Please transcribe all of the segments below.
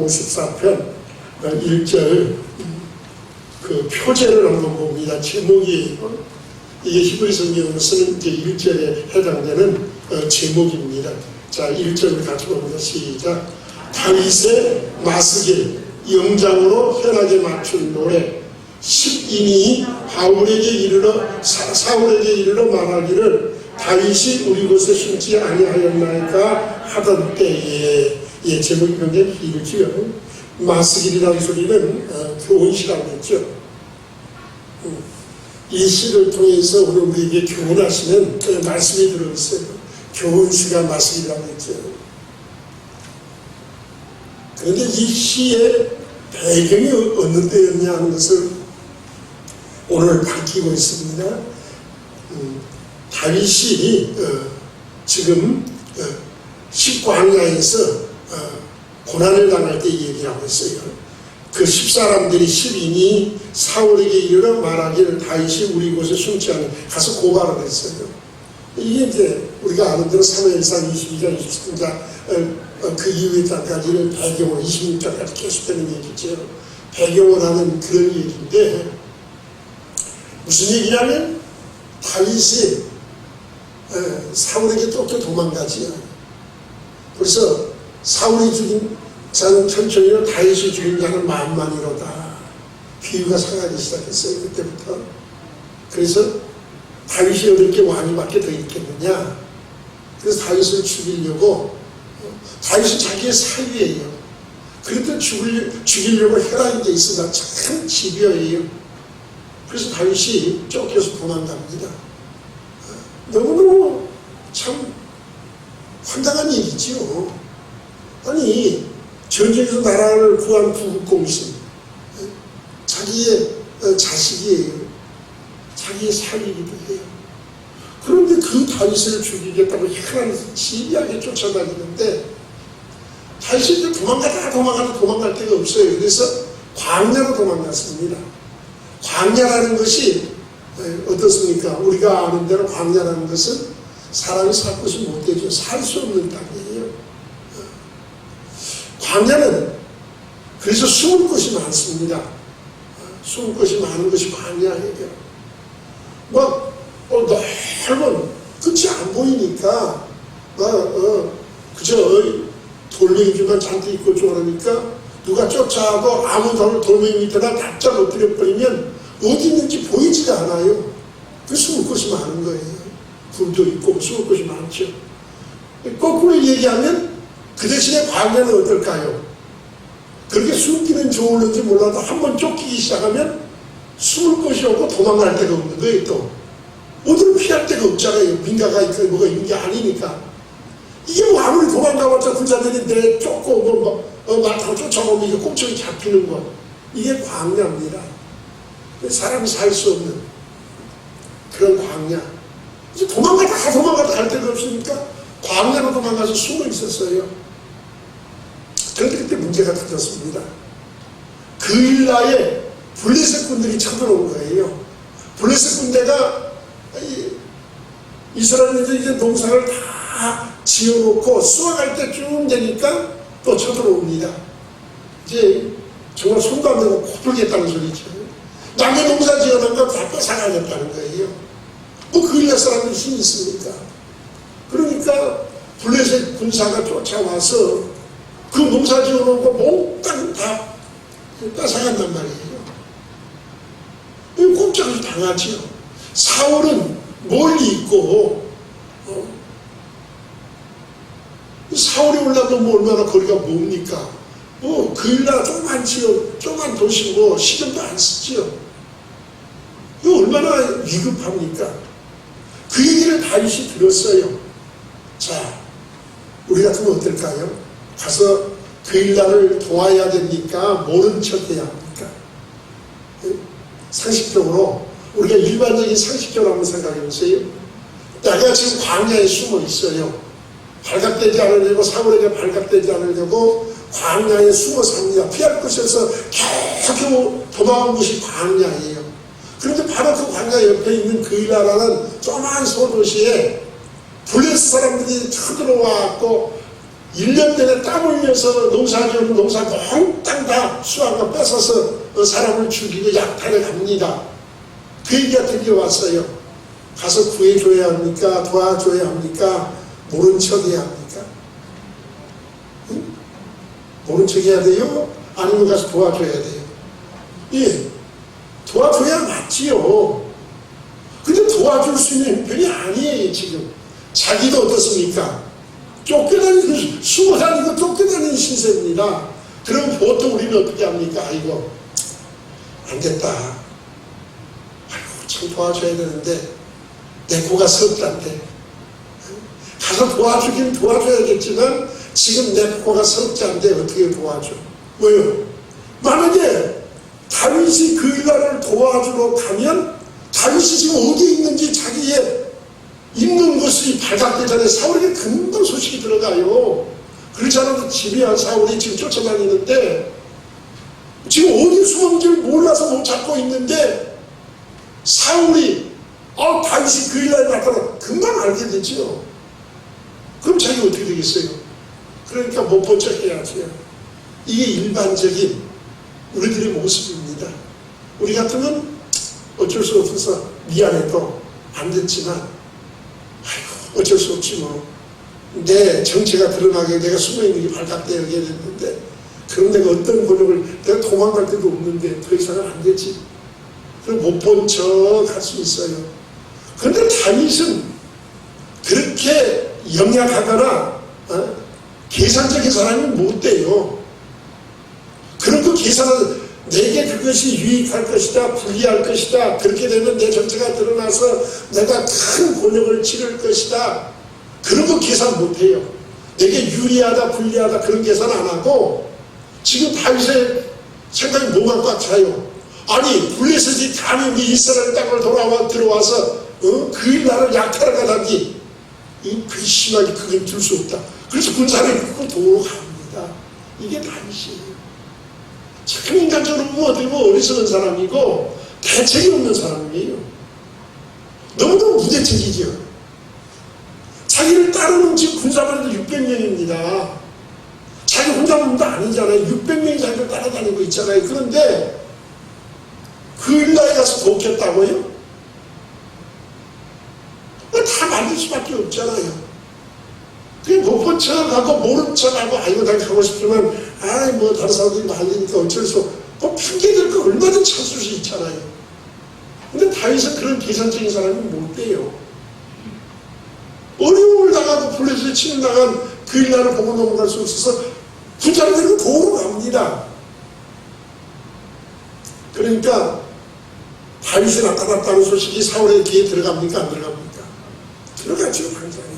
54편 1절 그 표제를 한번 봅니다. 제목이 이게 히브리 성경으로 쓰는 이제 1절에 해당되는 제목입니다. 자, 1절을 같이 봅니다. 시작. 다윗의 마스길 영장으로 현하게 맞춘 노래 10인이 사울에게 이르러 말하기를 다윗이 우리 곳에 숨지 아니하였나이까 하던 때에, 예, 제목이 굉장히 길지요. 마스길이라는 소리는 교훈시라고 했죠. 이 시를 통해서 우리에게 교훈하시는 말씀이 들어있어요. 교훈시가 마스길이라고 했죠. 그런데 이 시의 배경이 어느 때였냐 하는 것을 오늘 밝히고 있습니다. 다윗이 지금 십광야에서 고난을 당할 때 얘기하고 있어요. 그 10사람들이 10인이 사울에게 이르러 말하기를 다윗이 우리 곳에 숨지 않은 가서 고발을 했어요. 이게 이제 우리가 아는 대로 사무엘상 22장 23장 그 이후의 장까지는 배경으로 26장까지 계속되는 얘기죠. 배경을 하는 그런 얘기인데 무슨 얘기냐면 다윗이 사울에게 쫓겨 도망가지요. 그래서 사울이 죽인 자는 천천히로 다윗이 죽인 자는 만만이로다. 비유가 상하기 시작했어요. 그때부터. 그래서 다윗이 어떻게 왕위밖에 더 있겠느냐. 그래서 다윗을 죽이려고 다윗은 자기의 사위예요. 그래도 죽이려고 혈안이 돼 있으나 참 집요해요. 그래서 다윗이 쫓겨서 도망갑니다. 너무너무 참 황당한 얘기지요. 아니 전쟁에서 나라를 구한 구국공신 자기의 자식이에요. 자기의 사위이기도 해요. 그런데 그 다윗을 죽이겠다고 혈안이 지리하게 쫓아다니는데 다윗이 도망갈 데가 없어요. 그래서 광야로 도망갔습니다. 광야라는 것이 어떻습니까? 우리가 아는 대로 광야라는 것은 사람이 살 곳이 못 되죠. 살 수 없는 땅이에요. 광야는 그래서 숨을 곳이 많습니다. 숨을 곳이 많은 것이 광야예요. 넓은 끝이 안 보이니까 그저 돌멩이만 잔뜩 있고 그러니까 누가 쫓아와도 아무 돌멩이 밑에다 납작 엎드려 버리면 어디 있는지 보이지가 않아요. 그 숨을 곳이 많은 거예요. 불도 있고 숨을 곳이 많죠. 거꾸로 얘기하면 그 대신에 광야는 어떨까요? 그렇게 숨기는 좋을는지 몰라도 한번 쫓기기 시작하면 숨을 곳이 없고 도망갈 데가 없는 거예요. 또 어디를 피할 데가 없잖아요. 민가가 있고 뭐가 있는 게 아니니까. 이게 뭐 아무리 도망가봤자 군사들이 내 쫓고 말 쫓아오면 이게 꼼짝이 잡히는 거. 이게 광야입니다. 사람이 살 수 없는 그런 광야. 이제 도망가다 갈 데가 없으니까 광야로 도망가서 숨어 있었어요. 그런데 그때 문제가 터졌습니다. 그 일라에 블레셋 군들이 쳐들어온 거예요. 블레셋 군대가 이스라엘인들이 이제 농사를 다 지어놓고 수확할 때쯤 되니까 또 쳐들어옵니다. 이제 정말 손도 안 대고 코풀겠다는 소리죠. 남의 농사 지어놓은 거 다 뺏어가겠다는 거예요. 뭐 그 일라 사람들이 힘이 있습니까? 그러니까 블레셋 군사가 쫓아와서 그 농사 지어놓은 거 몽땅 다 뺏어간단 말이에요. 이거 꼼짝을 당하지요. 사울은 멀리 있고 사울이 올라가면 뭐 얼마나 거리가 뭡니까? 그 일나 조그만 도시고 시간도 안 쓰지요. 이거 얼마나 위급합니까? 그 얘기를 다윗이 들었어요. 자, 우리 같으면 어떨까요? 가서 그 일나를 도와야 됩니까? 모른 척 해야 합니까? 상식적으로 우리가 일반적인 상식적으로 한번 생각해 보세요. 내가 지금 광야에 숨어 있어요. 발각되지 않으려고, 사울에게 발각되지 않으려고 광야에 숨어 삽니다. 피할 곳에서 계속 도망온 곳이 광야예요. 그런데 바로 그 광야 옆에 있는 그일라라는 조그만 소도시에 블레셋 사람들이 쳐들어와갖고 1년 내내 땀 흘려서 농사지으면 농사 몽땅 다 수확과 뺏어서 사람을 죽이고 약탈해 갑니다. 그 얘기가 들려왔어요. 가서 구해줘야 합니까? 도와줘야 합니까? 모른 척 해야 합니까? 응? 모른 척 해야 돼요? 아니면 가서 도와줘야 돼요? 예, 도와줘야 맞지요. 근데 도와줄 수 있는 형편이 아니에요. 지금 자기도 어떻습니까? 쫓겨다니고 숨어다니고 쫓겨다니는 신세입니다. 그럼 보통 우리는 어떻게 합니까? 아이고 안됐다, 아이고 참 도와줘야 되는데 내 코가 석잔데, 가서 도와주긴 도와줘야겠지만 지금 내 코가 석잔데 어떻게 도와줘? 왜요? 만약에 다윗이 그 일날을 도와주러 가면 다윗이 지금 어디에 있는지 자기의 있는 것이 발각되기 전에 사울에게 금방 소식이 들어가요. 그렇지 않아도 집요한 사울이 지금 쫓아다니는데 지금 어디 숨은지를 몰라서 못 찾고 있는데 사울이 다윗이 그 일날에 나타나 금방 알게 되죠. 그럼 자기가 어떻게 되겠어요? 그러니까 못 본 척 해야지. 이게 일반적인 우리들의 모습입니다. 우리 같으면 어쩔 수 없어서 미안해도 안 됐지만 아이고 어쩔 수 없지 뭐. 내 정체가 드러나게 내가 숨어있는 게 발각되게 됐는데 그럼 내가 어떤 권력을 내가 도망갈 데도 없는데 더 이상은 안 되지. 그럼 못 본 척 할 수 있어요. 그런데 다윗은 그렇게 영약하거나 계산적인 사람이 못 돼요. 그런 거 계산을 내게 그것이 유익할 것이다, 불리할 것이다, 그렇게 되면 내 정체가 드러나서 내가 큰 권력을 치를 것이다, 그런 거 계산 못해요. 내게 유리하다, 불리하다 그런 계산 안 하고 지금 다윗의 생각이 뭐가 꽉 차요? 아니 블레셋이 감히 우리 이스라엘 땅을 들어와서 그 나라를 약탈해 가다니 괘씸하게 그게 들 수 없다. 그래서 군사를 입고 도로 갑니다. 이게 다윗이에요. 참 인간적으로 보면 어떻게 보면 어리석은 사람이고 대책이 없는 사람이에요. 너무너무 무대책이죠. 자기를 따르는 지금 군사반도 600명입니다. 자기 혼자만도 아니잖아요. 600명이 자기를 따라다니고 있잖아요. 그런데 그 일나에 가서 돕겠다고요? 다 만들 수밖에 없잖아요. 그냥 못 본 척하고 모른 척하고 아이고 난 가고 싶지만 아이 뭐 다른 사람들이 말리니까 어쩔 수 없고 뭐 핑계댈 거 얼마든지 찾을 수 있잖아요. 근데 다윗은 그런 계산적인 사람이 못 돼요. 어려움을 당하고 블레셋에 침입당한 그 일날을 보고 넘어갈 수 없어서 군사를 데리고 도우러 갑니다. 그러니까 다윗이 나타났다는 소식이 사울의 귀에 들어갑니까 안 들어갑니까? 들어가죠 당장에.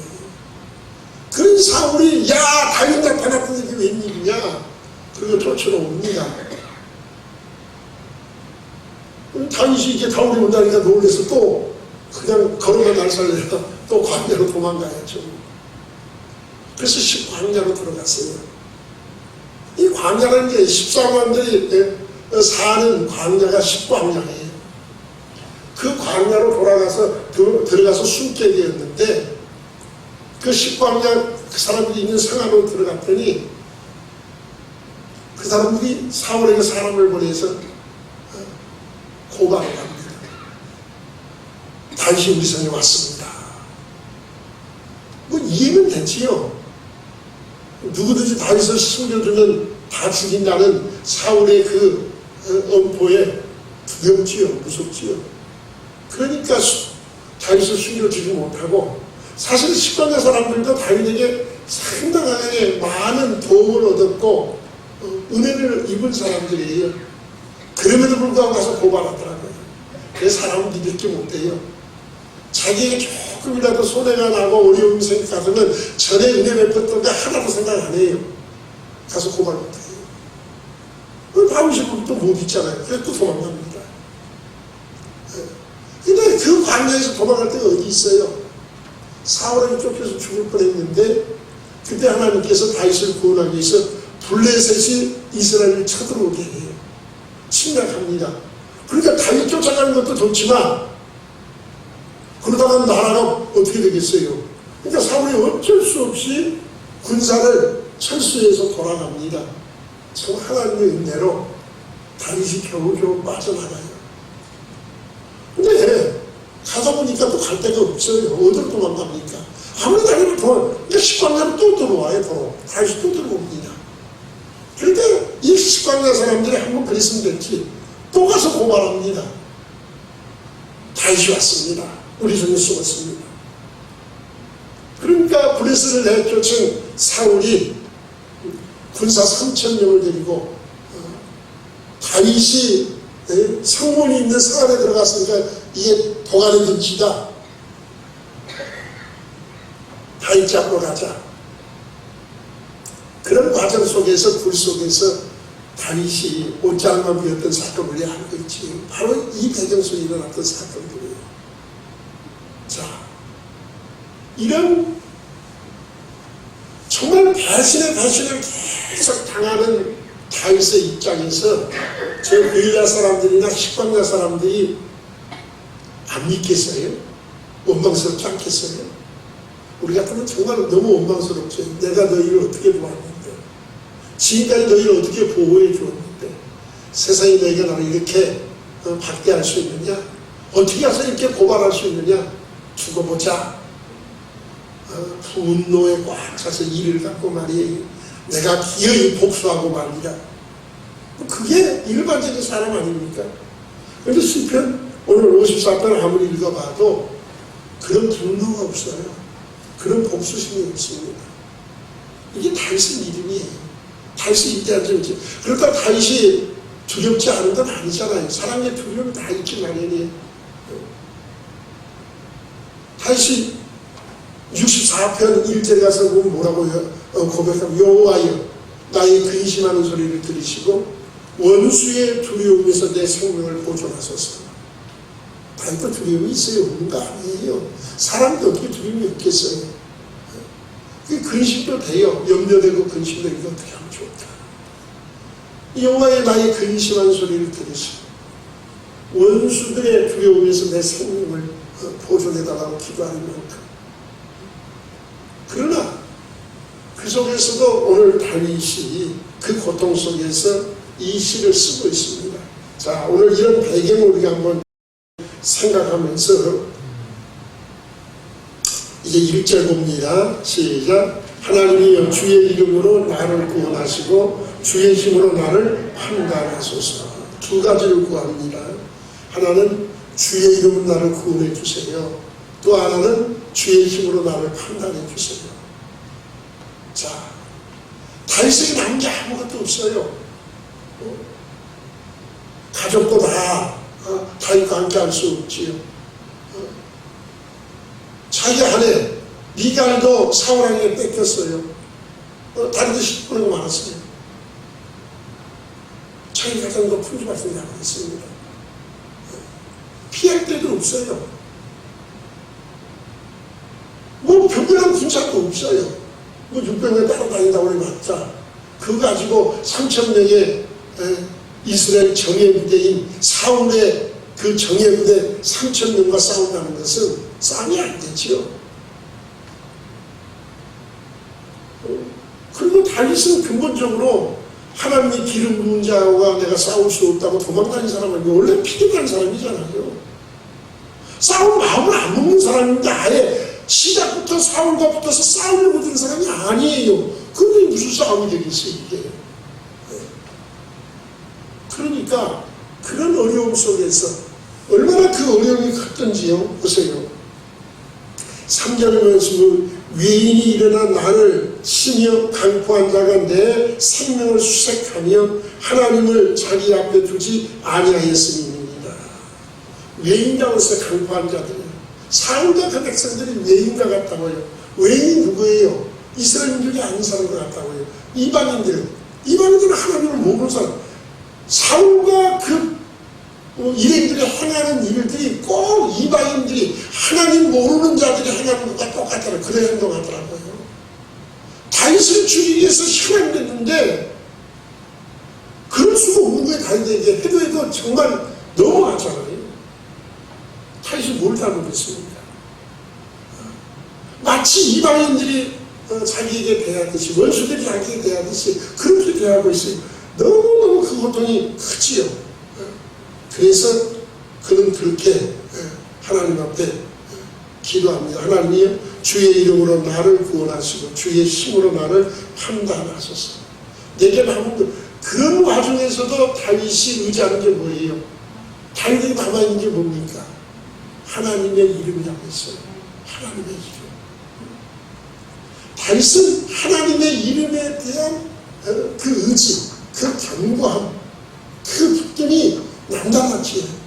그런 사울이 야 다윗 나타났더니 이게 웬일이냐 그리고 쫓아옵니다. 다윗이 이제 다울이 온다니까 놀래서 또 그냥 걸어가 날 살려서 또 광야로 도망가야죠. 그래서 광야로 들어갔어요. 이 광야라는 게 14만들이 사는 광야가 십광야예요. 그 광야로 들어가서 숨게 되었는데 그 십광야 그 사람들이 있는 성 안으로 들어갔더니 그 사람들이 사울에게 사람을 보내서 고발을 합니다. 다윗이 우리 성에 왔습니다. 뭐 이해는 되지요. 누구든지 다윗을 숨겨두면 다 죽인다는 사울의 그 엄포에 두렵지요. 무섭지요. 그러니까 다윗을 숨겨주지 못하고 사실 십광야 사람들도 다윗에게 상당하게 많은 도움을 얻었고 은혜를 입은 사람들이에요. 그럼에도 불구하고 가서 고발하더라고요. 그래서 사람은 믿을지 못해요. 자기에게 조금이라도 손해가 나고 어려움이 생각하면 전에 은혜 베풀던 거 하나도 생각 안 해요. 가서 고발 못해요. 다윗이 또 못 있잖아요. 그래서 또 도망갑니다. 근데 그 광야에서 도망갈 데가 어디 있어요? 사울에게 쫓겨서 죽을 뻔했는데 그때 하나님께서 다윗을 구원하기 위해서 블레셋이 이스라엘을 쳐들어오게 해요. 침략합니다. 그러니까 다윗 쫓아가는 것도 좋지만 그러다가 나라가 어떻게 되겠어요? 그러니까 사울이 어쩔 수 없이 군사를 철수해서 돌아갑니다. 참 하나님의 은혜로 다윗이 겨우겨우 빠져나가요. 근데 가다 보니까 또 갈 데가 없어요. 어디로 도망갑니까? 아무리 다니면 그러니까 십광야로 또 들어와요. 다윗이 또 들어옵니다. 그러니까 이 십광야 사람들이 한번 그랬으면 됐지. 또 가서 고발합니다. 다윗이 왔습니다. 우리 손에 숨었습니다. 그러니까 블레셋을 내쫓은 사울이 군사 3,000명을 데리고 다윗이 성문이 있는 성 안에 들어갔으니까 이게 도가니 든지다. 다윗 잡으러 가자. 그런 과정 속에서 굴 속에서 다윗이 옷장만 비었던 사건을 우리 알고 있지. 바로 이 배경 속에 일어났던 사건들이에요. 자, 이런 정말 배신을 계속 당하는 다윗의 입장에서 저 그일라 사람들이나 십광야 사람들이 안 믿겠어요? 원망스럽지 않겠어요? 우리 같으면 정말 너무 원망스럽죠. 내가 너희를 어떻게 보았는데, 지금까지 너희를 어떻게 보호해 주었는데, 세상이 너희가 나를 이렇게 박대할 수 있느냐? 어떻게 해서 이렇게 고발할 수 있느냐? 죽어보자. 분노에 꽉 차서 이를 갖고 말이에요. 내가 기어이 복수하고 말이다. 그게 일반적인 사람 아닙니까? 그런데 시편 오늘 54편 아무리 읽어봐도 그런 분노가 없어요. 그런 복수심이 없습니다. 이게 다윗의 믿음이에요. 다윗의 위대한 점이죠. 그러니까 다윗이 두렵지 않은 건 아니잖아요. 사람의 두려움이 다 있기 마련이에요. 다윗이 64편 1절에 가서 보면 뭐라고 고백하면 여호와여 나의 근심하는 소리를 들으시고 원수의 두려움에서 내 생명을 보존하소서. 다윗도 두려움이 있어요? 없는 거 아니에요. 사람도 어떻게 두려움이 없겠어요? 그 근심도 돼요. 염려되고 근심도 이거 어떻게 하면 좋을까? 여호와의 나의 근심한 소리를 들으시고 원수들의 두려움에서 내 생명을 보존해달라고 기도하는 만큼. 그러나 그 속에서도 오늘 다윗이 그 고통 속에서 이 시를 쓰고 있습니다. 자, 오늘 이런 배경을 우리가 한번 생각하면서 이제 1절 봅니다. 시작. 하나님이 주의 이름으로 나를 구원하시고 주의 힘으로 나를 판단하소서. 두 가지를 구합니다. 하나는 주의 이름으로 나를 구원해 주세요. 또 하나는 주의 힘으로 나를 판단해 주세요. 자, 다윗에게 남은 게 아무것도 없어요. 가족도 다 다윗과 함께 할 수 없지요. 자기 아내 미갈도 사울에게 뺏겼어요. 다른 데 싣고는 거 많았어요. 자기 가정도 풍주받은 자가 있습니다. 피할 데도 없어요. 뭐 벽이란 군사도 없어요. 뭐 600명 따라다닌다고 해봤자 그거 가지고 3,000명의 이스라엘 정예부대인 사울의 그 정예부대 3,000명과 싸운다는 것은 싸움이 안 되지요. 그리고 다윗은 근본적으로 하나님의 기름 부은 자와 내가 싸울 수 없다고 도망다닌 사람은 원래 피곤한 사람이잖아요. 싸울 마음을 안 먹는 사람인데 아예 시작부터 사울과 붙어서 싸우려고 든 사람이 아니에요. 그런데 무슨 싸움이 되겠어요, 이게. 그러니까 그런 어려움 속에서 얼마나 그 어려움이 컸던지요. 보세요. 3절의 말씀은 외인이 일어나 나를 치며 강포한 자가 내 생명을 수색하며 하나님을 자기 앞에 두지 아니하였음이니이다. 외인이라고 해서 강포한 자들. 사울과 그 백성들이 외인과 같다고요. 외인이 누구예요? 이스라엘인들이 아닌 사람과 같다고요. 이방인들은 하나님을 모르는 사람. 사울과 그 일행들이 행하는 일들이 꼭 이방인들이 하나님 모르는 자들이 행하는 것과 똑같더라고요. 그래 행동하더라고요. 다윗을 죽이기 위해서 시간이 됐는데 그럴 수가 없는 거예요. 다윗에게 해도 정말 넘어가잖아요. 다윗이 뭘 잘못했습니까? 마치 이방인들이 자기에게 대하듯이, 원수들이 자기에게 대하듯이 그렇게 대하고 있어요. 너무너무 그 고통이 크지요. 그래서 그는 그렇게 하나님 앞에 기도합니다. 하나님이여, 주의 이름으로 나를 구원하시고 주의 힘으로 나를 판단하소서. 내게 남은 것. 그런 와중에서도 다윗이 의지하는 게 뭐예요? 다윗이 남아있는 게 뭡니까? 하나님의 이름이라고 했어요. 하나님의 이름. 다윗은 하나님의 이름에 대한 그 의지, 그 견고함, 그 기쁨이 남달랐지요.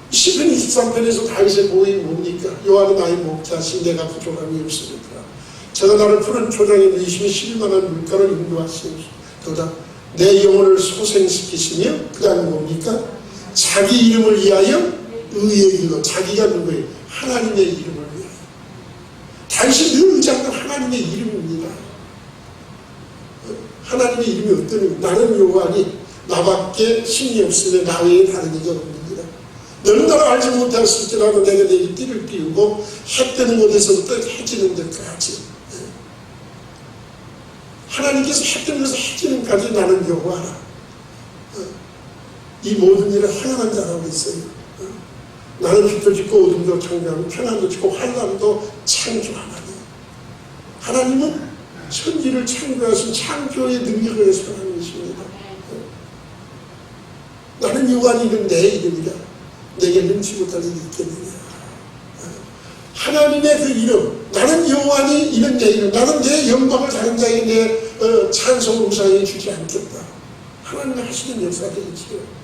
시편 23편에서 다윗의 고백이 뭡니까? 여호와는 나의 목자시 내가 부족함이 없으리라. 제가 나를 푸른 초장에 누이시며 쉴만한 물가를 인도하시도다. 내 영혼을 소생시키시며, 그 다음에 뭡니까? 자기 이름을 위하여 의의 길로. 자기가 누구예요? 하나님의 이름을 위하여. 다윗이 늘 의지한 건 하나님의 이름입니다. 하나님의 이름이 어떤 의미? 나는 여호와니 나밖에 신이 없으며 나 외에 다른 이가 없느니라. 너는 나를 알지 못하였을지라도 내가 내게 띠를 띄우고 해 뜨는 곳에서부터 해 지는 데까지, 하나님께서 해 뜨는 데서 해 지는 데까지 나는 여호와라. 이 모든 일을 행하는 자라고 있어요. 나는 빛도 짓고 어둠도 창조하고 평안도 짓고 환란도 창조하나니. 하나님은 천지를 창조하신 창조의 능력을 해서 하는 것입니다. 나는 여호와니 이는 내 이름이라. 내게 능치 못할 일이 있겠느냐. 하나님의 그 이름, 나는 여호와니 이는 내 이름. 나는 내 영광을 다른 자에게 내 찬송을 우상에게 주지 않겠다. 하나님이 하시는 역사들이지요.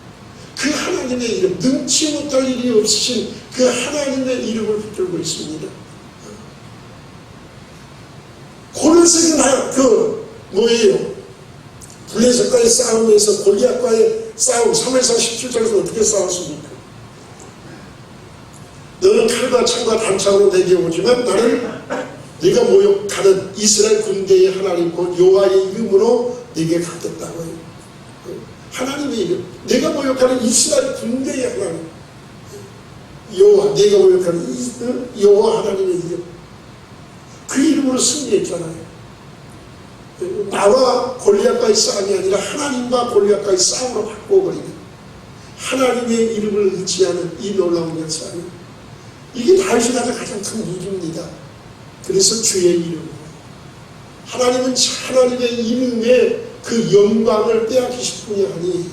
그 하나님의 이름, 능치 못할 일이 없으신 그 하나님의 이름을 붙들고 있습니다. 골리앗에게 뭐예요? 블레셋과의 싸움에서 골리앗과의 싸움, 3회상 17절에서 어떻게 싸웠습니까? 너는 칼과 창과 단창으로 내게 오지만 나는 네가 모욕하는 이스라엘 군대의 하나님 곧 여호와의 이름으로 네게 가겠다고요. 하나님의 이름, 내가 모욕하는 이스라엘 군대의 하나님 여호와, 내가 모욕하는 여호와 하나님의 이름, 그 이름으로 승리했잖아요. 나와 골리앗과의 싸움이 아니라 하나님과 골리앗과의 싸움으로 바꿔버리는 하나님의 이름을 의지하는 이 놀라운 역사는, 이게 다윗이 가진 가장 큰 무기입니다. 그래서 주의 이름, 하나님은 하나님의 이름의 그 영광을 빼앗기실 분이 아니에요.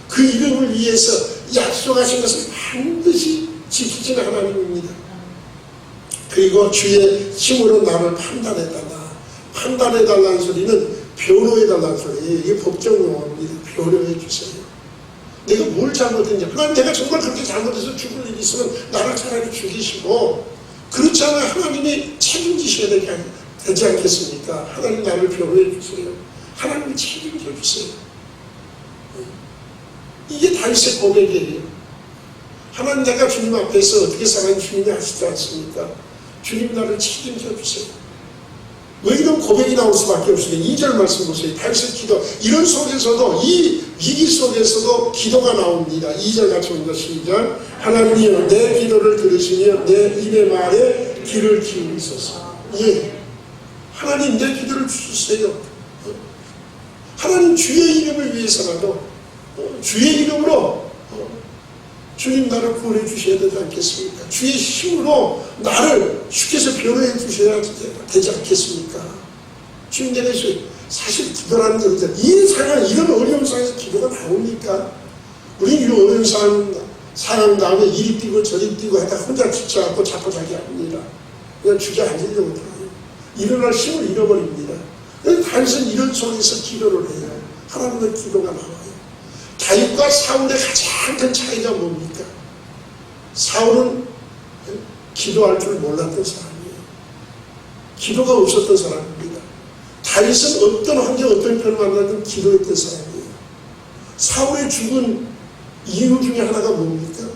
그 이름을 위해서 약속하신 것을 반드시 지키시는 하나님입니다. 그리고 주의 힘으로 나를 판단해달라. 판단해달라는 소리는 변호해달라는 소리예요. 이게 법정용어입니다. 변호해 주세요. 내가 뭘 잘못했냐. 하나님, 내가 정말 그렇게 잘못해서 죽을 일이 있으면 나를 차라리 죽이시고, 그렇지 않으면 하나님이 책임지셔야 되지 않겠습니까? 하나님, 나를 변호해 주세요. 하나님이 책임져 주세요. 이게 다윗의 고백이에요. 하나님, 내가 주님 앞에서 어떻게 살아야 주님이 아시지 않습니까? 주님, 나를 책임져 주세요. 왜 이런 고백이 나올 수밖에 없습니까? 2절 말씀 보세요. 다윗의 기도, 이런 속에서도, 이 위기 속에서도 기도가 나옵니다. 2절 같이 옵니다. 시작. 하나님이여, 내 기도를 들으시며 내 입의 말에 귀를 기울이소서. 예, 하나님, 내 기도를 주세요. 하나님, 주의 이름을 위해서라도 주의 이름으로 주님, 나를 구원해 주셔야 되지 않겠습니까? 주의 힘으로 나를 주께서 변호해 주셔야 되지 않겠습니까? 주님, 내가 사실 기도라는 것은 이 상황, 이런 어려운 상황에서 기도가 나옵니까? 우리는 이런 어려운 상황 다음에 이리 뛰고 저리 뛰고 하다 혼자 지쳐갖고 자꾸 자기 합니다. 그냥 주저앉으려고 들어요. 일어날 힘을 잃어버립니다. 다윗은 이런 속에서 기도를 해요. 하나님의 기도가 나와요. 다윗과 사울의 가장 큰 차이가 뭡니까? 사울은 기도할 줄 몰랐던 사람이에요. 기도가 없었던 사람입니다. 다윗은 어떤 환경, 어떤 편을 만나든 기도했던 사람이에요. 사울의 죽은 이유 중에 하나가 뭡니까?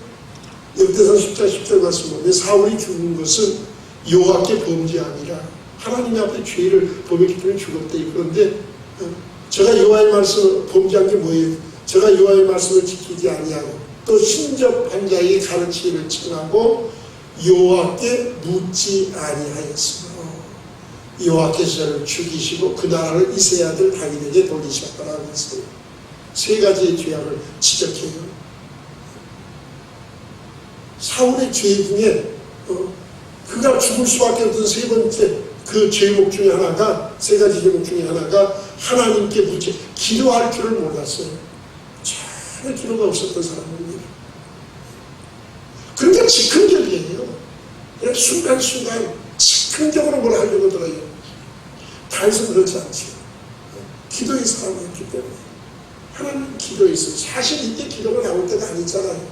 역대상 10장 10절 말씀 보면 사울이 죽은 것은 여호와께 범죄함이라, 하나님 앞에 죄를 범했기 때문에 죽었대. 그런데 제가 여호와의 말씀을 범죄한 게 뭐예요? 제가 여호와의 말씀을 지키지 아니하고 또 신접한 자에게 가르치기를 청하고 여호와께 묻지 아니하였으므로. 여호와께서 저를 죽이시고 그 나라를 이새의 아들 다윗에게 돌리셨다라고 했어요. 세 가지의 죄악을 지적해요. 사울의 죄 중에 그가 죽을 수밖에 없던 세 번째 그 죄목 중에 하나가, 세 가지 죄목 중에 하나가 하나님께 묻지 기도할 줄을 몰랐어요. 전혀 기도가 없었던 사람입니다. 그러니까 즉흥적이에요. 그냥 순간순간 즉흥적으로 뭘 하려고 들어요. 다윗은 그렇지 않죠. 기도의 사람이었기 때문에. 하나님 기도했어요. 사실 이때 기도가 나올 때가 아니잖아요.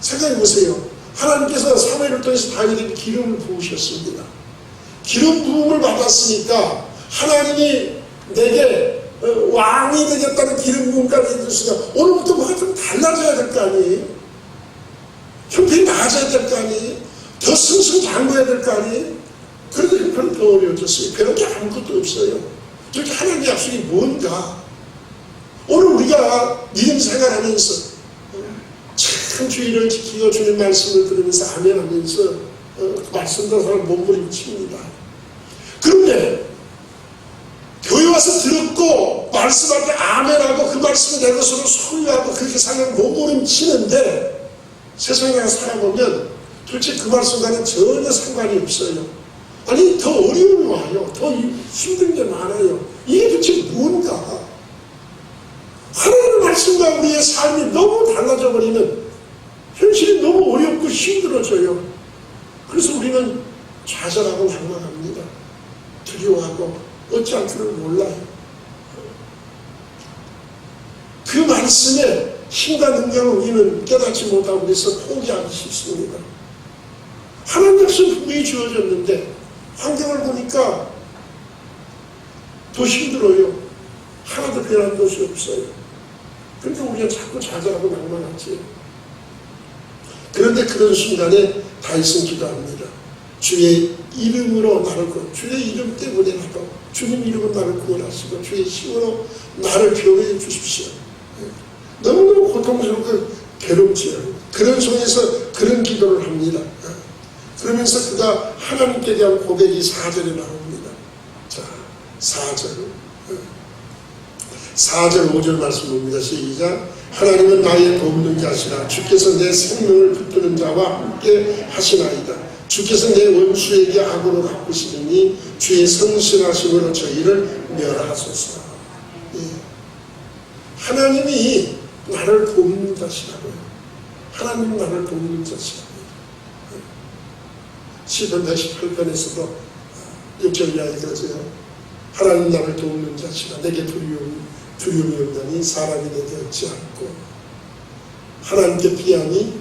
생각해보세요. 하나님께서 사무엘을 통해서 다윗에게 기름을 부으셨습니다. 기름 부음을 받았으니까 하나님이 내게 왕이 되겠다는 기름 부음까지 해줬으니까 오늘부터 뭐가 좀 달라져야 될 거 아니에요? 형편이 나아져야 될 거 아니에요? 더 승승장구해야 될 거 아니에요? 그래도 형편은 더 어려워졌어요. 배운 게 아무것도 없어요. 저렇게 하나님의 약속이 뭔가. 오늘 우리가 믿음 생활하면서 참 주의를 지키고 주님 말씀을 들으면서 아멘 하면서 말씀대로 사람 몸부림칩니다. 그런데 교회 와서 들었고 말씀할 때 아멘하고 그 말씀을 내 것으로 소유하고 그렇게 살면 몸부림치는데 세상에 나가 살아보면 도대체 그 말씀과는 전혀 상관이 없어요. 아니 더 어려움이 와요. 더 힘든 게 많아요. 이게 도대체 뭔가. 하나님의 말씀과 우리의 삶이 너무 달라져 버리면 현실이 너무 어렵고 힘들어져요. 그래서 우리는 좌절하고 낙망합니다. 두려워하고 어찌할 줄을 몰라요. 그 말씀에 힘과 능력을 우리는 깨닫지 못하고 그래서 포기하기 쉽습니다. 하나님 약속 분명히 주어졌는데 환경을 보니까 더 힘들어요. 하나도 변한 것이 없어요. 그런데 우리가 자꾸 좌절하고 낙망하지. 그런데 그런 순간에 다윗은 기도합니다. 주의 이름으로 나를 구원, 주의 이름 때문에라도 주님 이름은 나를 구원하시고 주의 힘으로 나를 변호해 주십시오. 너무너무 고통스럽고 괴롭지요. 그런 속에서 그런 기도를 합니다. 그러면서 그가 하나님께 대한 고백이 4절에 나옵니다. 자, 4절 5절 말씀 봅니다. 시작. 하나님은 나의 돕는 자시라. 주께서 내 생명을 붙드는 자와 함께 하시나이다. 주께서 내 원수에게 악으로 갚으시니 주의 성실하심으로 저희를 멸하소서. 예. 하나님이 나를 돕는 자시라고요. 하나님은 나를 돕는 자시라고요. 시편 118편에서도 6절 이하에 그러세요. 하나님 나를 돕는 자시라. 내게 두려움이 없나니 사람이 내게 얻지 않고 하나님께 피함이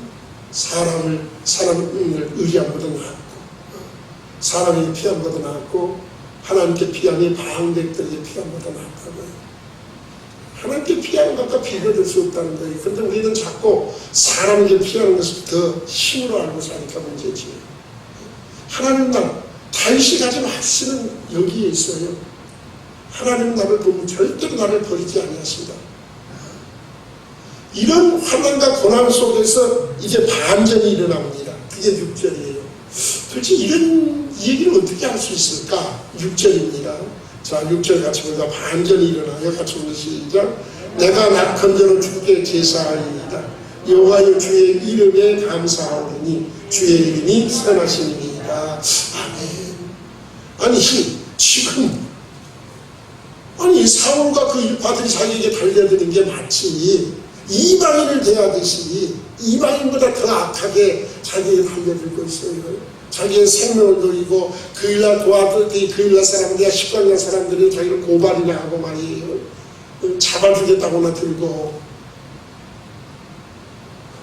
사람을 의지함보다 나았고 사람의 피함보다 나았고 하나님께 피함이 방백들에게 피함보다 나았다고요. 하나님께 피하는 것과 비교될 수 없다는 거예요. 그런데 우리는 자꾸 사람에게 피하는 것을 더 힘으로 알고 사니까 문제지. 하나님 다윗이 가진 확신은 여기에 있어요. 하나님은 나를 보면 절대로 나를 버리지 아니하신다. 이런 환난과 고난 속에서 이제 반전이 일어납니다. 그게 6절이에요. 도대체 이런 얘기를 어떻게 할 수 있을까? 6절입니다. 자, 6절 같이 보니까 반전이 일어나요. 같이 보는 시작. 내가 낙헌대로 주께 제사하리이다. 여호와여 주의 이름에 감사하오니 주의 이름이 선하신 이니이다. 아멘. 아니 지금 사울과 그 일파들이 자기에게 달려드는 게 마치 이방인을 대하듯이 이방인보다 더 악하게 자기에게 달려들고 있어요. 자기의 생명을 노리고 그일날 도와주던 그일날 사람들이야 십광야 사람들이 자기를 고발이나 하고 말이에요. 잡아주겠다고나 들고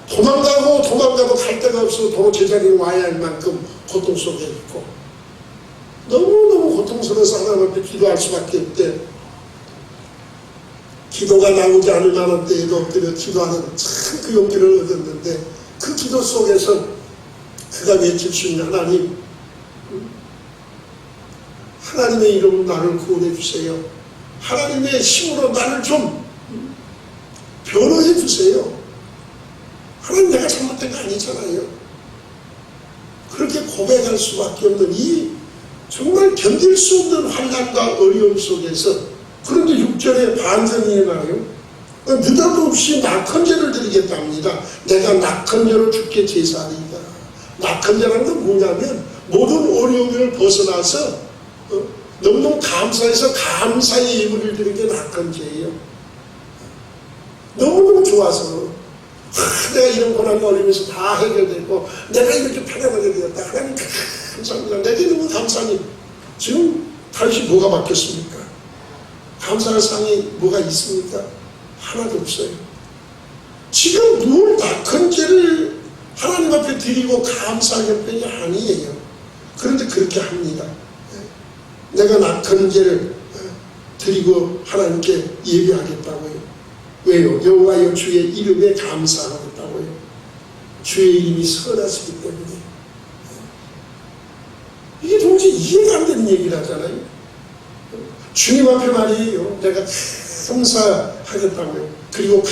도망가도 갈 데가 없어 도로 제자리에 와야 할 만큼 고통 속에 있고 너무너무 고통스러워서 하나님 앞에 기도할 수밖에 없대. 기도가 나오지 않을 만한 때에도 엎드려 기도하는 참 그 용기를 얻었는데 그 기도 속에서 그가 외칠 수 있는 하나님의 이름으로 나를 구원해 주세요. 하나님의 힘으로 나를 좀 변호해 주세요. 하나님 내가 잘못된 거 아니잖아요. 그렇게 고백할 수밖에 없는 이 정말 견딜 수 없는 환난과 어려움 속에서 그런데 6절에 반전이 일어나요. 느닷없이 낙헌제를 드리겠답니다. 내가 낙헌제로 주께 제사하리이다. 낙헌제라는 건 뭐냐면 모든 어려움을 벗어나서 너무너무 감사해서 감사의 예물을 드리는 게 낙헌제예요. 너무너무 좋아서 내가 이런 고난이 걸리면서 다 해결되고 내가 이렇게 편안하게 되었다. 하나님 감사합니다. 내게 너무 감사하니 지금 다시 뭐가 바뀌었습니까? 감사할 상이 뭐가 있습니까? 하나도 없어요. 지금 뭘 낙헌제를 하나님 앞에 드리고 감사하겠다는 게 아니에요. 그런데 그렇게 합니다. 내가 낙헌제를 드리고 하나님께 예배하겠다고요. 왜요? 여호와여 주의 이름에 감사하겠다고요. 주의 이름이 선하시기 때문에. 이게 도무지 이해가 안 되는 얘기를 하잖아요. 주님 앞에 말이에요. 내가 감사하겠다고요. 그리고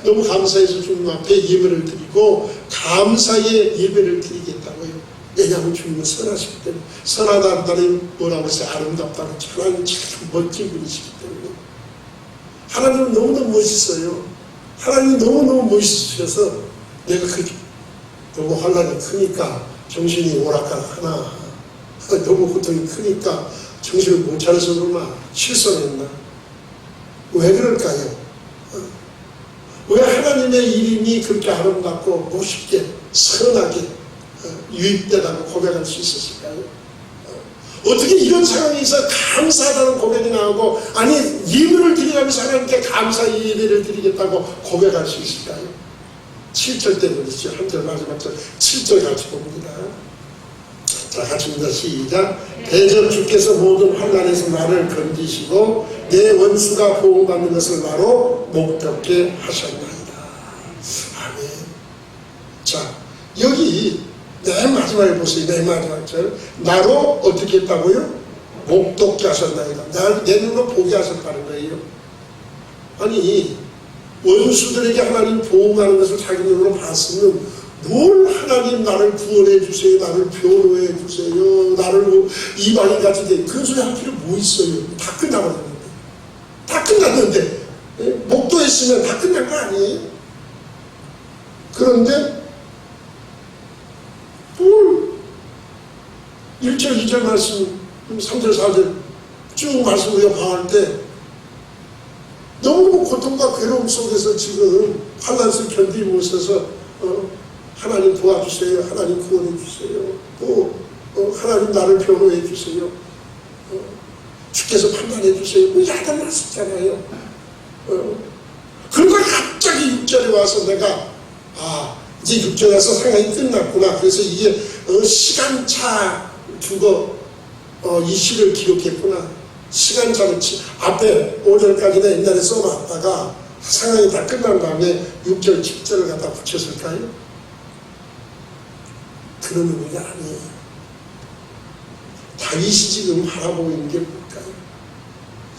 너무 감사해서 주님 앞에 예배를 드리고 감사의 예배를 드리겠다고요. 왜냐하면 주님은 선하시기 때문에. 선하다는 말이 뭐라고 했어요? 아름답다는 하나님 참 멋진 분이시기 때문에. 하나님은 너무너무 멋있어요. 하나님이 너무너무 멋있으셔서 내가 그렇게 너무 환란이 크니까 정신이 오락가락하나, 너무 고통이 크니까 정신을 못 차려서 그러나, 실성했나, 왜 그럴까요? 왜 하나님의 이름이 그렇게 아름답고 멋있게 선하게 유입되다고 고백할 수 있었을까요? 어떻게 이런 상황에서 감사하다는 고백이 나오고, 아니 예배를 드리면서 하나님께 감사의 예배를 드리겠다고 고백할 수 있을까요? 7절 때문이죠. 한 절 마지막 절 7절 같이 봅니다. 자, 같이 봅니다. 시작. 대전 주께서 모든 환난에서 나를 건지시고 내 원수가 보호받는 것을 나로 목적게 하셨나이다. 아멘. 자, 여기 맨 마지막에 보세요. 맨 마지막 절. 나로 어떻게 했다고요? 목독게 하셨나이다. 내 눈으로 보게 하셨다는 거예요. 아니 원수들에게 하나님 보호하는 것을 자기 눈으로 봤으면 뭘 하나님 나를 구원해 주세요, 나를 변호해 주세요, 나를 이방인같이 돼, 그런 소리 할 필요 뭐 있어요? 다 끝나버렸는데, 다 끝났는데 목도했으면 다 끝난 거 아니에요? 그런데 뭘 1절 2절 말씀 3절 4절 쭉 말씀 우리가 봐할 때 너무너무 고통과 괴로움 속에서 지금 환난을 견디지 못해서 하나님 도와주세요, 하나님 구원해 주세요, 또 하나님 나를 변호해 주세요, 주께서 판단해 주세요, 뭐 야단 났었잖아요. 그러다 갑자기 6절에 와서 내가 이제 6절에 와서 상황이 끝났구나, 그래서 이게 시간차 두고 이 시를 기록했구나. 시간차를 앞에 5절까지는 옛날에 써놨다가 상황이 다 끝난 다음에 6절, 7절을 갖다 붙였을까요? 그런 의미가 아니에요. 다윗이 지금 바라보고 있는 게 뭘까요?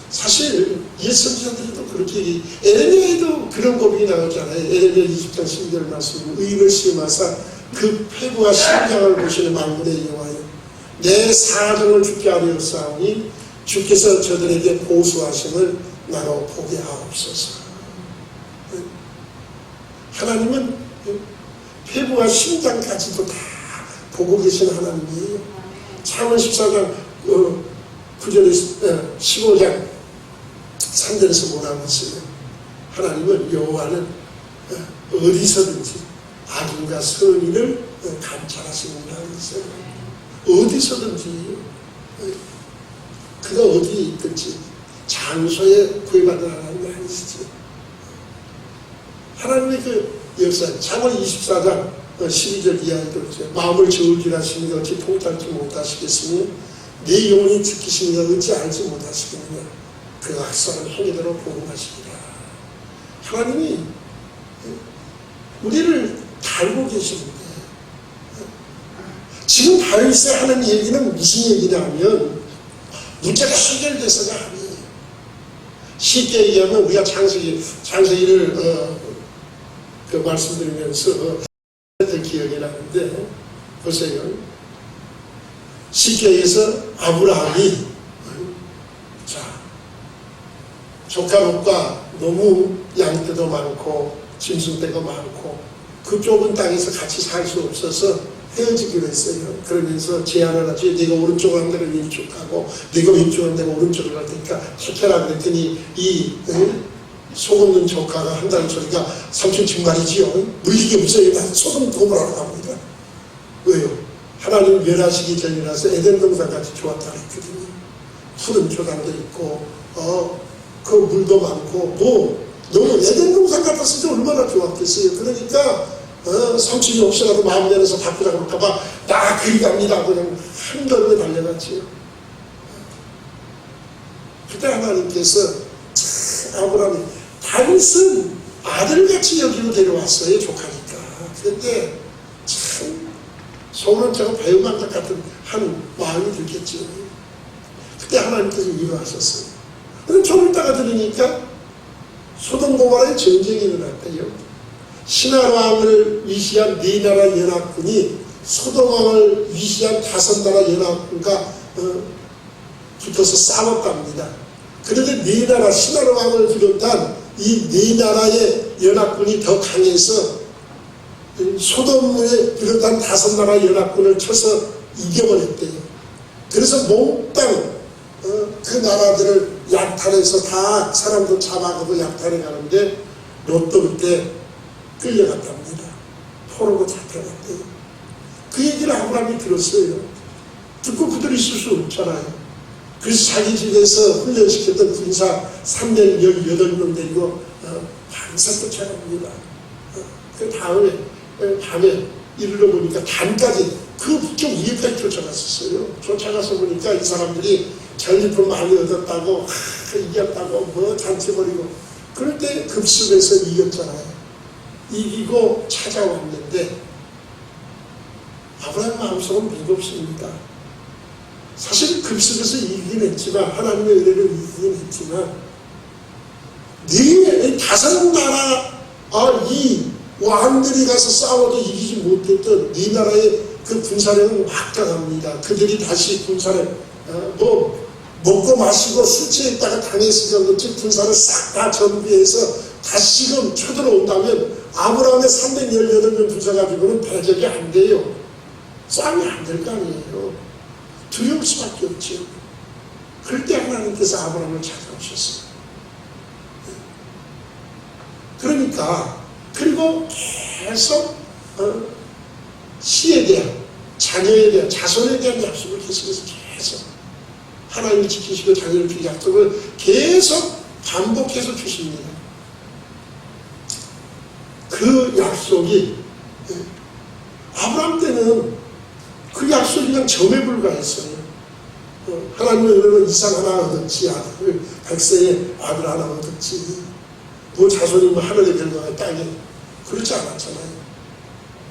사실 옛 선지자들도 그렇게 에레미야에도 그런 고백이 나오잖아요. 에레미야 20장 12절 말씀. 의인을 시험하사 그 패부와 심장을 보시는 만군의 여호와여, 내 사정을 주께 아뢰었사오니 주께서 저들에게 보수하심을 나로 보게 하옵소서. 하나님은 폐부와 심장까지도 다 보고 계신 하나님이에요. 창언 14장 9절에서 15장 3절에서 뭐라고 했어요? 하나님은 여호와는 어디서든지 악인과 선인을 감찰하십니다. 어디서든지 그가 어디에 있든지 장소에 구애받는 하나님이 아니시지. 하나님의 그 역사, 창언 24장 12절 이하에도 마음을 저울질 하시니 어찌 통달지 못하시겠으며 내 영혼이 지키시니 어찌 알지 못하시겠느냐. 그가 학살한 행위대로 보호하시리라. 하나님이 우리를 달고 계시는데, 지금 다윗이 하는 얘기는 무슨 얘기냐면 문제가 해결돼서가 아니에요. 쉽게 얘기하면 우리가 창세기를 말씀드리면서 기억이 나는데, 보세요. 쉽게 얘기해서 아브라함이 자 조카 롯과 너무 양떼도 많고 짐승떼가 많고 그 좁은 땅에서 같이 살 수 없어서 헤어지기로 했어요. 그러면서 제안을 하지. 네가 오른쪽으로 한 데는 왼쪽 가고 네가 왼쪽으로 한 데는 오른쪽으로 갈 테니까 택해라 그랬더니 이 속없는 조카가 한다는 소리가 삼촌 정말이지요. 물리기 없어요. 난 소금 고문하러 갑니다. 왜요? 하나님 멸하시기 전이라서 에덴 동산같이 좋았다 그랬거든요. 푸른 초단도 있고 그 물도 많고 뭐 너무 에덴 동산 같았을 때 얼마나 좋았겠어요. 그러니까 삼촌이 혹시라도 마음 내려서 바꾸자 그럴까봐 나 그리 갑니다. 그냥 한 걸음에 달려갔지요. 그때 하나님께서 아브라함이 다윗은 아들같이 여기로 데려왔어요. 조카니까. 그런데 참 속으로는 제가 배우만 것 같은 한 마음이 들겠죠. 그때 하나님께서 위로하셨어요. 그런데 좀 이따가 들으니까 소돔 고모라의 전쟁이 일어났대요. 신하왕을 위시한 네 나라 연합군이 소돔왕을 위시한 5나라 연합군과 붙어서 싸웠답니다. 그런데 네 나라 신하왕을 비롯한 이 네 나라의 연합군이 더 강해서 소돔을 비롯한 5나라 연합군을 쳐서 이겨버렸대요. 그래서 몽땅 그 나라들을 약탈해서 다 사람들 잡아가고 약탈해 가는데 롯도 그때 끌려갔답니다. 포로로 잡혀갔대요. 그 얘기를 아브라함이 들었어요. 듣고 그대로 있을 수 없잖아요. 그래서 자기 집에서 훈련시켰던 군사 318명 데리고 밤새 쫓아갑니다. 그 다음에 밤에 이르러 보니까 단까지 그 북쪽 위에까지 쫓아갔었어요. 쫓아가서 보니까 이 사람들이 전리품 많이 얻었다고 이겼다고 뭐 잔치버리고 그럴 때 급습해서 이겼잖아요. 이기고 찾아왔는데 아브라함 마음속은 무겁습니다. 사실 급습해서 이기긴 했지만 하나님의 은혜로 이기긴 했지만 네 5나라 이 왕들이 가서 싸워도 이기지 못했던 네 나라의 그 군사력은 막강합니다. 그들이 다시 군사를 먹고 마시고 술 취했다가 당했으니까 그렇지 군사를 싹 다 정비해서 다시금 쳐들어온다면 아브라함의 318명 군사 가지고는 대적이 안 돼요. 싸움이 안 될 거 아니에요. 두려울 수밖에 없죠. 그럴 때 하나님께서 아브라함을 찾아오셨어요. 그러니까 그리고 계속 시에 대한 자녀에 대한 자손에 대한 약속을 계속해서 계속 하나님이 지키시고 자녀를 주신 약속을 계속 반복해서 주십니다. 그 약속이 아브라함 때는 그 약속이 그냥 점에 불과했어요. 하나님의 은혜로 이상 하나 얻었지, 아들 100세의 아들 하나 얻었지, 뭐 자손이 뭐 하늘의 별과 땅에 그렇지 않았잖아요.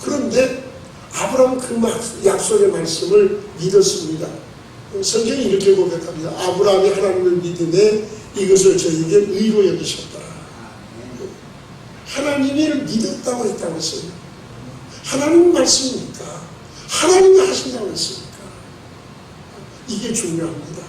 그런데 아브라함은 그 약속의 말씀을 믿었습니다. 성경이 이렇게 고백합니다. 아브라함이 하나님을 믿음에 이것을 저에게 의로 여기셨다. 하나님을 믿었다고 했다고 했어요. 하나님의 말씀이니까 하나님이 하신다고 했으니까 이게 중요합니다.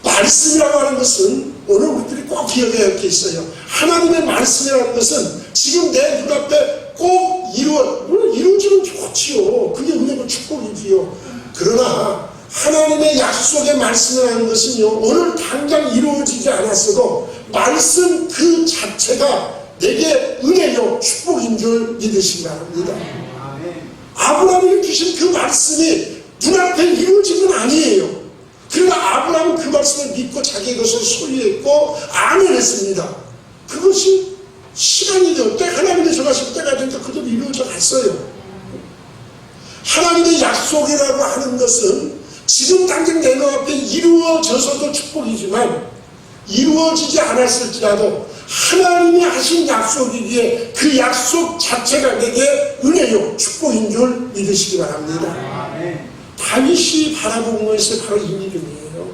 말씀이라고 하는 것은 오늘 우리들이 꼭 기억해야 할 게 있어요. 하나님의 말씀이라는 것은 지금 내 눈앞에 꼭 물론 이루어지면 좋지요. 그게 은혜고 축복이지요. 그러나 하나님의 약속의 말씀이라는 것은요, 오늘 당장 이루어지지 않았어도 말씀 그 자체가 내게 은혜요 축복인 줄 믿으시기 바랍니다. 아브라함이 주신 그 말씀이 눈앞에 이루어진 건 아니에요. 그러나 아브라함은 그 말씀을 믿고 자기의 것을 소유했고 아멘했습니다. 그것이 시간이 되어 때 하나님의 정하실 때가 되니까 그대로 이루어져 갔어요. 하나님의 약속이라고 하는 것은 지금 당장 내 눈앞에 이루어져서도 축복이지만 이루어지지 않았을지라도 하나님이 하신 약속이기에 그 약속 자체가 내게 은혜요 축복인 줄 믿으시기 바랍니다. 다윗이 바라본 것이 바로 이 믿음이에요.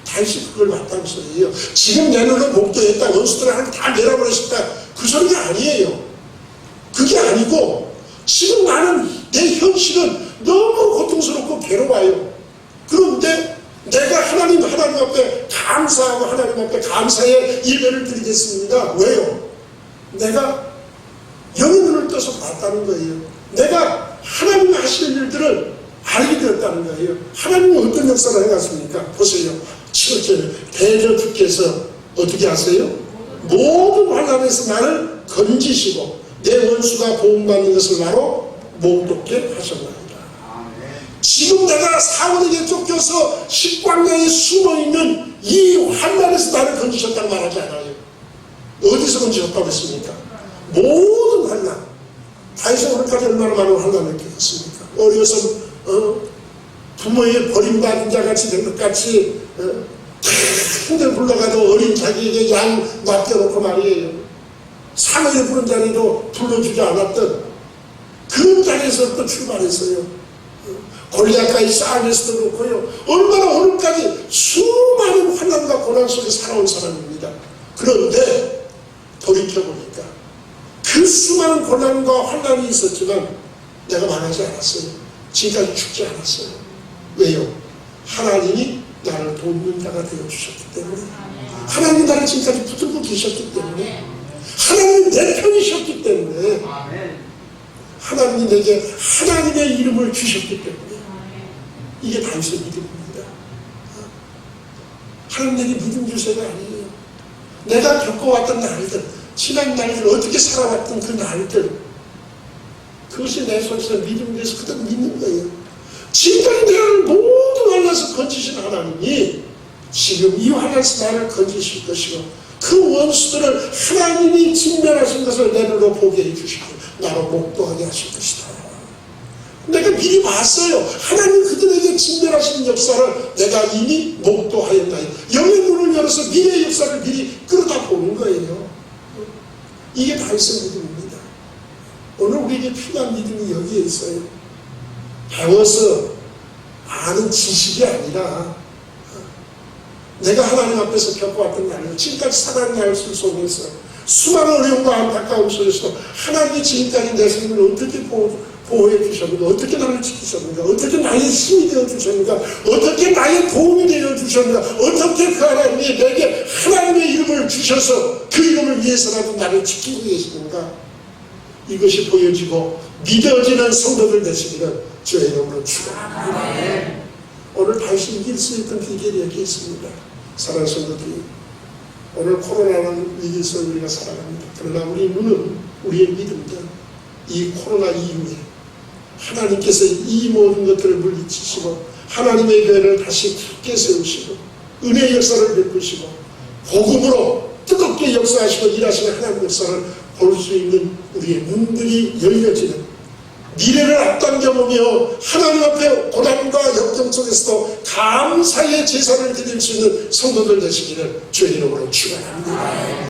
다윗이 그걸 맞다는 소리예요. 지금 내 눈을 목도했다, 원수들을 하나 다 내려버렸다, 그 소리가 아니에요. 그게 아니고 지금 나는 내 현실은 너무 고통 고통스럽고 괴로워요. 그런데 내가 하나님 앞에 감사하고 하나님 앞에 감사의 예배를 드리겠습니다. 왜요? 내가 영의 눈을 떠서 봤다는 거예요. 내가 하나님 하시는 일들을 알게 되었다는 거예요. 하나님은 어떤 역사를 해갔습니까? 보세요. 7절에 대저주께서 어떻게 하세요? 모든 환난에서 나를 건지시고 내 원수가 보응받는 것을 나로 목독게 하셨나이다. 지금 내가 사울에게 쫓겨서 식광야에 숨어있는 이 환난에서 나를 건지셨다고 말하지 않아요. 어디서 건지셨다고 했습니까? 모든 환난. 다윗은 오늘까지 얼마나 많은 환난을 겪었습니까? 어려서 부모의 버림받은 자같이 된 것 같이 힘들 불러가도 어린 자기에게 양 맡겨놓고 말이에요. 사내에 부른 자리도 불러주지 않았던 그런 자리에서 또 출발했어요. 골리앗과의 싸움에서도 그렇고요. 얼마나 오늘까지 수많은 환난과 고난 속에 살아온 사람입니다. 그런데 돌이켜보니까 그 수많은 고난과 환난이 있었지만 내가 망하지 않았어요. 지금까지 죽지 않았어요. 왜요? 하나님이 나를 돕는 자가 되어주셨기 때문에, 하나님이 나를 지금까지 붙들고 계셨기 때문에, 하나님이 내 편이셨기 때문에, 하나님이 내게 하나님의 이름을 주셨기 때문에, 이게 다윗의 믿음입니다. 하나님 내게 믿음 주세가 아니에요. 내가 겪어왔던 날들, 지난 날들, 어떻게 살아왔던 그 날들, 그것이 내 속에서 믿음 돼서 그대로 믿는 거예요. 지금까지 나를 모든 환난에서 건지신 하나님이 지금 이 환난에서 나를 건지실 것이고, 그 원수들을 하나님이 직면하신 것을 내 눈으로 보게 해주시고 나로 목도하게 하실 것이다. 내가 미리 봤어요. 하나님 그들에게 직면하시는 역사를 내가 이미 목도하였나요. 영의 문을 열어서 미래의 역사를 미리 끌어다 보는 거예요. 이게 다윗의 믿음입니다. 오늘 우리에게 필요한 믿음이 여기에 있어요. 배워서 아는 지식이 아니라 내가 하나님 앞에서 겪어왔던 날을, 지금까지 살아온 날을 속에서 수많은 어려움과 안타까움 속에서 하나님이 지금까지 내 생명을 어떻게 보호해 주셨는가, 어떻게 나를 지키셨는가, 어떻게 나의 힘이 되어 주셨는가, 어떻게 나의 도움이 되어 주셨는가, 어떻게 그 하나님이 내게 하나님의 이름을 주셔서 그 이름을 위해서라도 나를 지키고 계시는가, 이것이 보여지고 믿어지는 성도들 되시기를 주의 이름으로 축원합니다. 오늘 다시 이길 수 있던 비결이 여기 있습니다. 사랑하는 성도들이, 오늘 코로나는 위기 속에 우리가 살아갑니다. 그러나 우리 눈은, 우리의 믿음은 이 코로나 이후에 하나님께서 이 모든 것들을 물리치시고 하나님의 교회를 다시 굳게 세우시고 은혜의 역사를 베푸시고 복음으로 뜨겁게 역사하시고 일하시는 하나님의 역사를 볼 수 있는 우리의 눈들이 열려지는, 미래를 앞당겨보며 하나님 앞에 고난과 역경 속에서도 감사의 제사를 드릴 수 있는 성도들 되시기를 주의 이름으로 축원합니다.